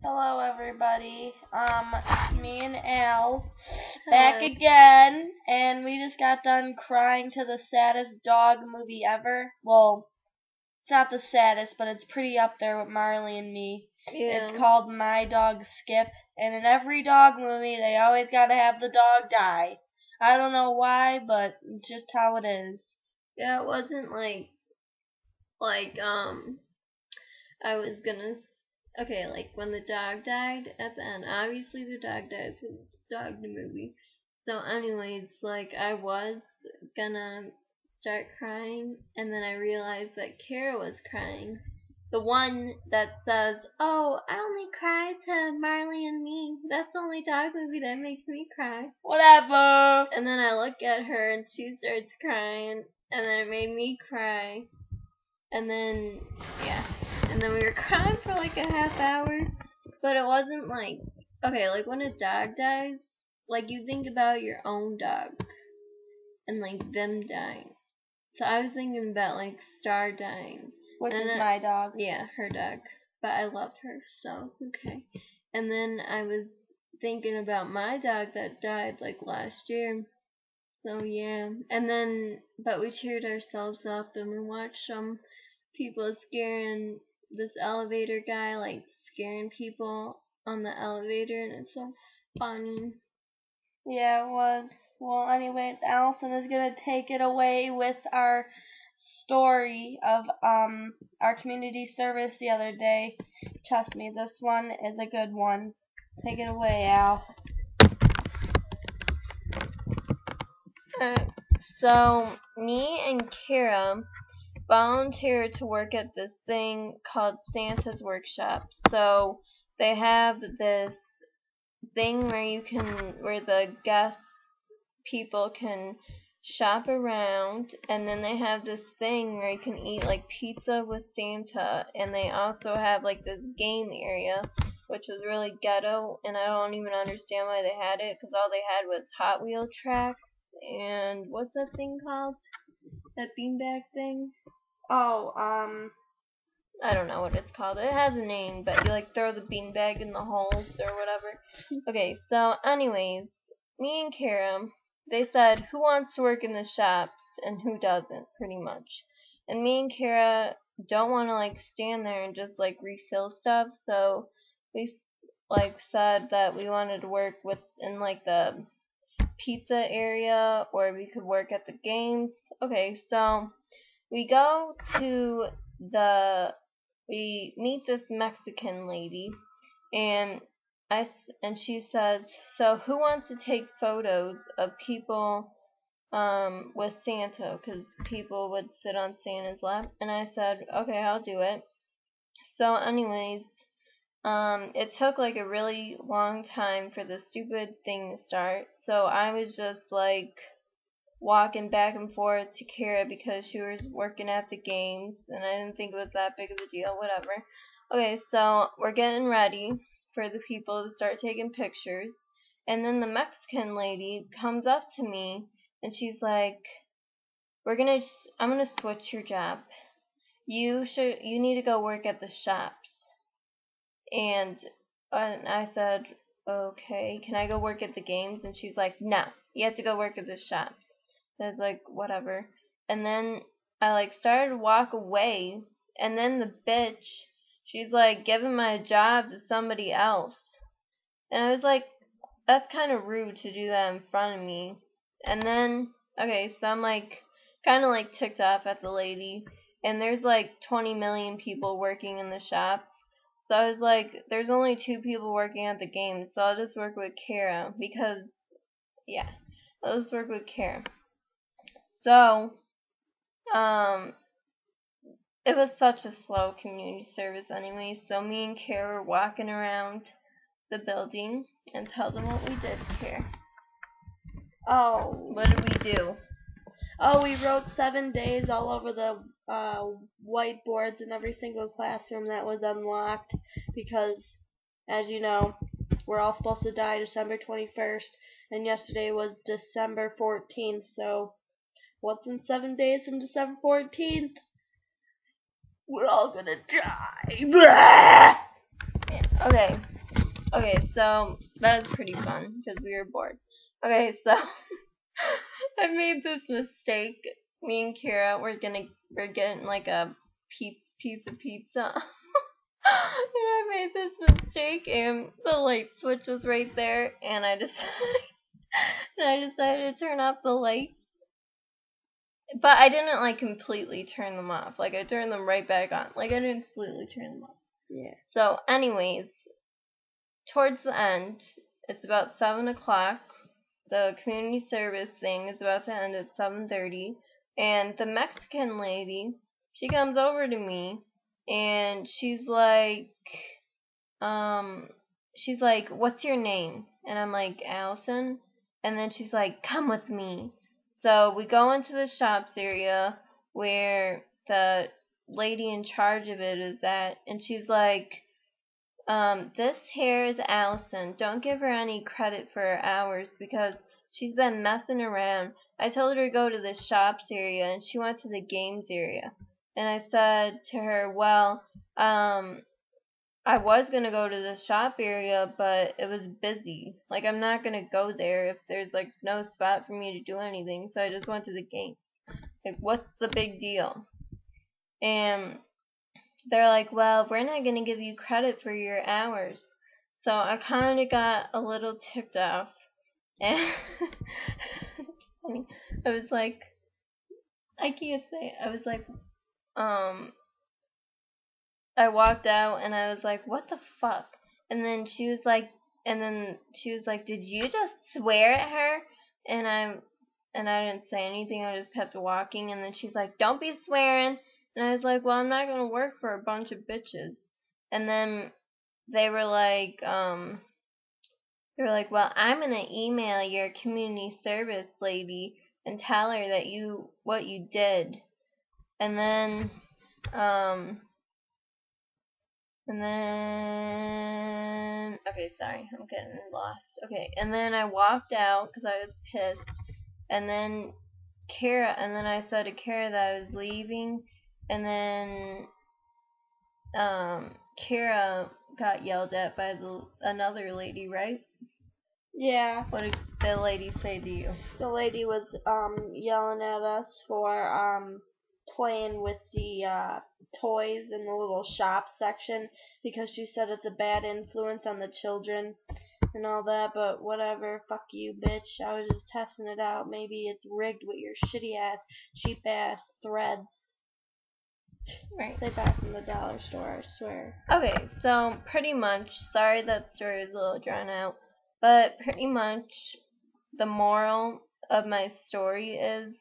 Hello, everybody. Me and Al back Hello. again, and we just got done crying to the saddest dog movie ever. Well, it's not the saddest, but it's pretty up there with Marley and Me. Yeah. It's called My Dog Skip, and in every dog movie, they always gotta have the dog die. I don't know why, but it's just how it is. Yeah, it wasn't like I was gonna okay, like when the dog died at the end. Obviously the dog dies because it's a dog in the movie. So anyways, like I was gonna start crying and then I realized that Kara was crying. The one that says, "Oh, I only cry to Marley and Me. That's the only dog movie that makes me cry." Whatever. And then I look at her and she starts crying and then it made me cry. And then yeah. And then we were crying for like a half hour. But it wasn't like okay, like when a dog dies, like you think about your own dog and like them dying. So I was thinking about like Star dying. Which And is then, my dog. yeah, her dog. But I loved her, so it's okay. And then I was thinking about my dog that died like last year. So yeah, and then but we cheered ourselves up and we watched some people scaring this elevator guy, like scaring people on the elevator, and it's so funny. Yeah, it was. Well, anyways, Allison is gonna take it away with our story of our community service the other day. Trust me, this one is a good one. Take it away, Al. Alright, so me and Kara volunteered to work at this thing called Santa's Workshop. So they have this thing where the guests people can shop around, and then they have this thing where you can eat like pizza with Santa, and they also have like this game area which was really ghetto, and I don't even understand why they had it because all they had was Hot Wheel tracks and what's that thing called? That beanbag thing? Oh, I don't know what it's called. It has a name, but you like throw the beanbag in the holes or whatever. Okay, so anyways, me and Kara, they said who wants to work in the shops and who doesn't, pretty much. And me and Kara don't want to like stand there and just like refill stuff, so we like said that we wanted to work with in like the pizza area or we could work at the games. Okay, so we go to the we meet this Mexican lady, and and she says, "So who wants to take photos of people with Santa? Because people would sit on Santa's lap." And I said, "Okay, I'll do it." So, anyways, it took like a really long time for the stupid thing to start. So I was just like walking back and forth to Kara because she was working at the games, and I didn't think it was that big of a deal, whatever. Okay, so we're getting ready for the people to start taking pictures, and then the Mexican lady comes up to me, and she's like, I'm gonna switch your job. You need to go work at the shops. And I said, okay, can I go work at the games? And she's like, no, you have to go work at the shops. So I was like, whatever. And then I like started to walk away, and then the bitch, she's like giving my job to somebody else. And I was like, that's kind of rude to do that in front of me. And then, okay, so I'm like, kind of like ticked off at the lady. And there's like 20 million people working in the shops. So I was like, there's only 2 people working at the game, so I'll just work with Kara. Because, yeah, I'll just work with Kara. So, um, it was such a slow community service anyway. So me and Kara were walking around the building and tell them what we did, Kara. oh, What did we do? oh, we wrote 7 days all over the whiteboards in every single classroom that was unlocked because, as you know, we're all supposed to die December 21st, and yesterday was December 14th, so what's in 7 days from December 14th? We're all gonna die. Yeah, okay. Okay, so that was pretty fun because we were bored. Okay, so I made this mistake. Me and Kira we're getting like a piece of pizza. And I made this mistake, and the light switch was right there, and I decided to turn off the lights. But I didn't like completely turn them off. Like I turned them right back on. Like I didn't completely turn them off. Yeah. So, anyways, towards the end, it's about 7 o'clock. The community service thing is about to end at 7:30, and the Mexican lady, she comes over to me, and she's like, "What's your name?" And I'm like, "Allison." And then she's like, "Come with me." So we go into the shops area where the lady in charge of it is at, and she's like, "This here is Allison. Don't give her any credit for her hours because she's been messing around. I told her to go to the shops area, and she went to the games area." And I said to her, "Well, I was gonna go to the shop area, but it was busy. Like, I'm not gonna go there if there's like no spot for me to do anything, so I just went to the games. Like, what's the big deal?" And they're like, "Well, we're not gonna give you credit for your hours." So I kind of got a little ticked off, and I was like, I can't say it. I was like, um, I walked out and I was like, "What the fuck?" And then she was like, "Did you just swear at her?" And I didn't say anything. I just kept walking. And then she's like, "Don't be swearing." And I was like, "Well, I'm not gonna work for a bunch of bitches." And then they were like, "Well, I'm gonna email your community service lady and tell her that what you did." And then, um, okay, sorry, I'm getting lost. Okay, and then I walked out because I was pissed. And then I said to Kara that I was leaving. And then, Kara got yelled at by another lady, right? Yeah. What did the lady say to you? The lady was yelling at us for playing with the toys in the little shop section because she said it's a bad influence on the children and all that, but whatever, fuck you, bitch. I was just testing it out. Maybe it's rigged with your shitty ass, cheap ass threads. Right. They buy from the dollar store, I swear. Okay, so pretty much, sorry that story is a little drawn out, but pretty much the moral of my story is,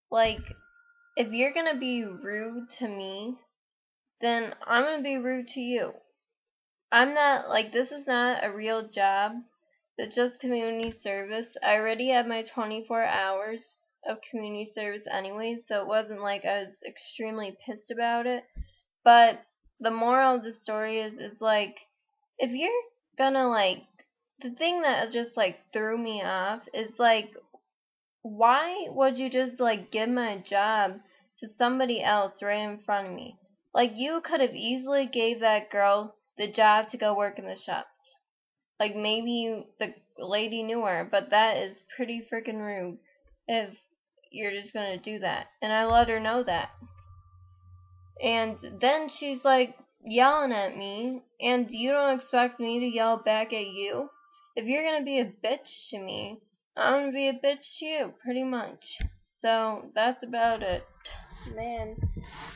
like, if you're gonna be rude to me, then I'm gonna be rude to you. I'm not, like, this is not a real job. It's just community service. I already had my 24 hours of community service anyway, so it wasn't like I was extremely pissed about it. But the moral of the story is like, if you're gonna, like, the thing that just like threw me off is like, why would you just like give my job to somebody else right in front of me? Like, you could have easily gave that girl the job to go work in the shops. Like, maybe the lady knew her, but that is pretty freaking rude if you're just gonna do that. And I let her know that. And then she's like yelling at me, and you don't expect me to yell back at you? If you're gonna be a bitch to me, I'm gonna be a bitch to you, pretty much. So that's about it. Man,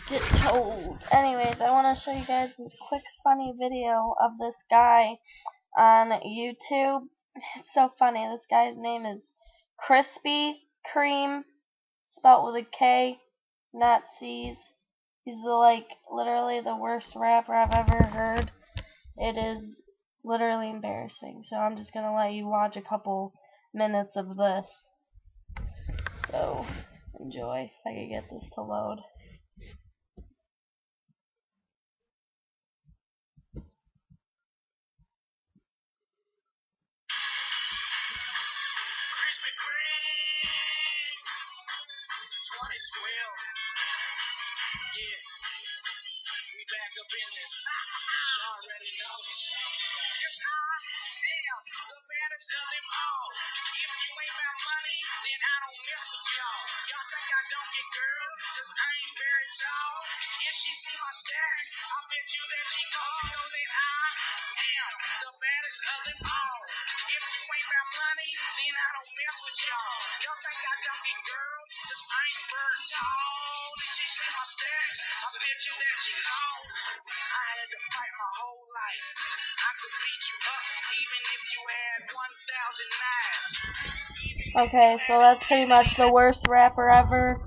get told. Anyways, I want to show you guys this quick funny video of this guy on YouTube. It's so funny. This guy's name is Krispy Kreme, spelt with a K, not C's. He's literally the worst rapper I've ever heard. It is literally embarrassing. So I'm just gonna let you watch a couple minutes of this. So enjoy. If I could get this to load. Okay, so that's pretty much the worst rapper ever.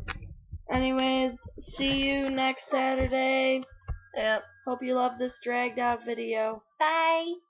Anyways, see you next Saturday. Yep. Hope you love this dragged out video. Bye.